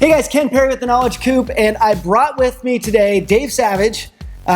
Hey guys, Ken Perry with the Knowledge Coop, and I brought with me today Dave Savage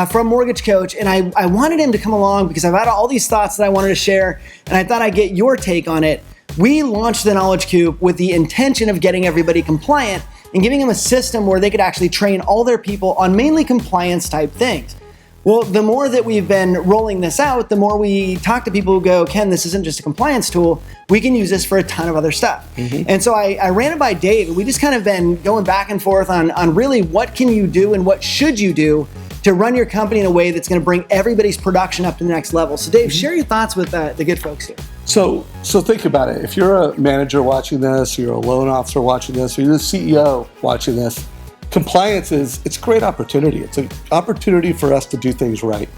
from Mortgage Coach, and I wanted him to come along because I've had all these thoughts that I wanted to share, and I thought I'd get your take on it. We launched the Knowledge Coop with the intention of getting everybody compliant and giving them a system where they could actually train all their people on mainly compliance type things. Well, the more that we've been rolling this out, the more we talk to people who go, Ken, this isn't just a compliance tool. We can use this for a ton of other stuff. And so I ran it by Dave, and we just kind of been going back and forth on really what can you do and what should you do to run your company in a way that's going to bring everybody's production up to the next level. So Dave, share your thoughts with the good folks here. So think about it. If you're a manager watching this, you're a loan officer watching this, or you're the CEO watching this, compliance it's a great opportunity. It's an opportunity for us to do things right.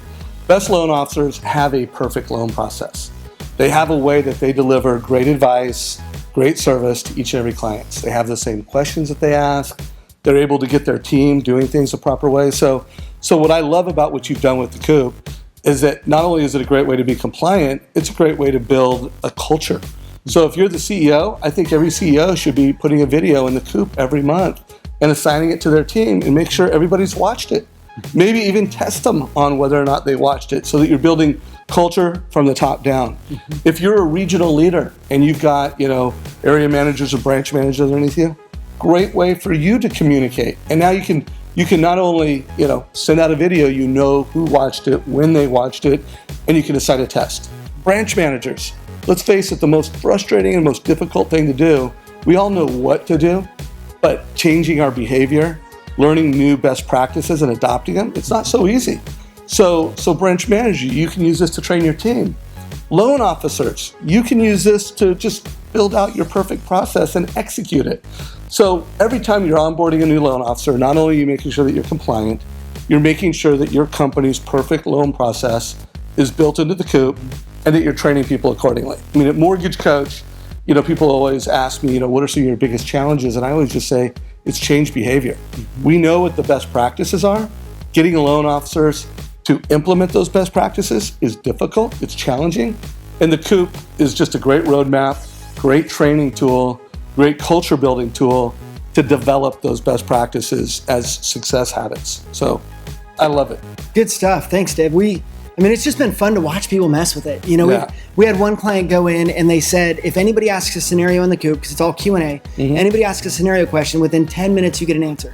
Best loan officers have a perfect loan process. They have a way that they deliver great advice, great service to each and every client. They have the same questions that they ask. They're able to get their team doing things the proper way. So what I love about what you've done with the Coop is that not only is it a great way to be compliant, it's a great way to build a culture. So if you're the CEO, I think every CEO should be putting a video in the Coop every month and assigning it to their team and make sure everybody's watched it. Maybe even test them on whether or not they watched it so that you're building culture from the top down. If you're a regional leader and you've got, area managers or branch managers underneath you, great way for you to communicate. And now you can not only, send out a video, you know who watched it, when they watched it, and you can assign a test. Branch managers, let's face it, the most frustrating and most difficult thing to do, we all know what to do, but changing our behavior, learning new best practices and adopting them, it's not so easy. So branch manager, you can use this to train your team. Loan officers, you can use this to just build out your perfect process and execute it. So every time you're onboarding a new loan officer, not only are you making sure that you're compliant, you're making sure that your company's perfect loan process is built into the Coop and that you're training people accordingly. I mean, at Mortgage Coach, people always ask me, what are some of your biggest challenges? And I always just say, it's change behavior. We know what the best practices are. Getting loan officers to implement those best practices is difficult, it's challenging. And the Coop is just a great roadmap, great training tool, great culture building tool to develop those best practices as success habits. So I love it. Good stuff. Thanks, Dave. It's just been fun to watch people mess with it. We had one client go in and they said, if anybody asks a scenario in the Coop, because it's all Q&A, anybody asks a scenario question, within 10 minutes you get an answer.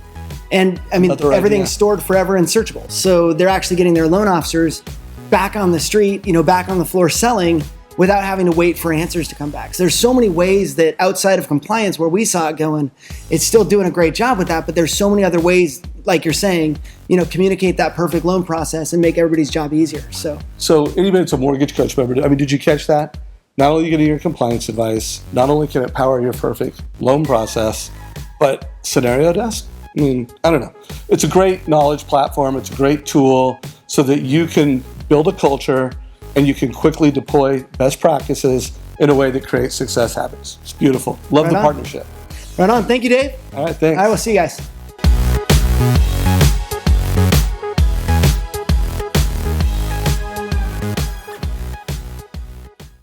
And everything's stored forever and searchable. So they're actually getting their loan officers back on the street, back on the floor selling without having to wait for answers to come back. So there's so many ways that outside of compliance where we saw it going, it's still doing a great job with that, but there's so many other ways, like you're saying, communicate that perfect loan process and make everybody's job easier. So anybody that's a Mortgage Coach member, did you catch that? Not only are you getting your compliance advice, not only can it power your perfect loan process, but scenario desk? I don't know. It's a great knowledge platform. It's a great tool so that you can build a culture and you can quickly deploy best practices in a way that creates success habits. It's beautiful. Love the partnership. Right on. Thank you, Dave. All right, thanks. I will see you guys.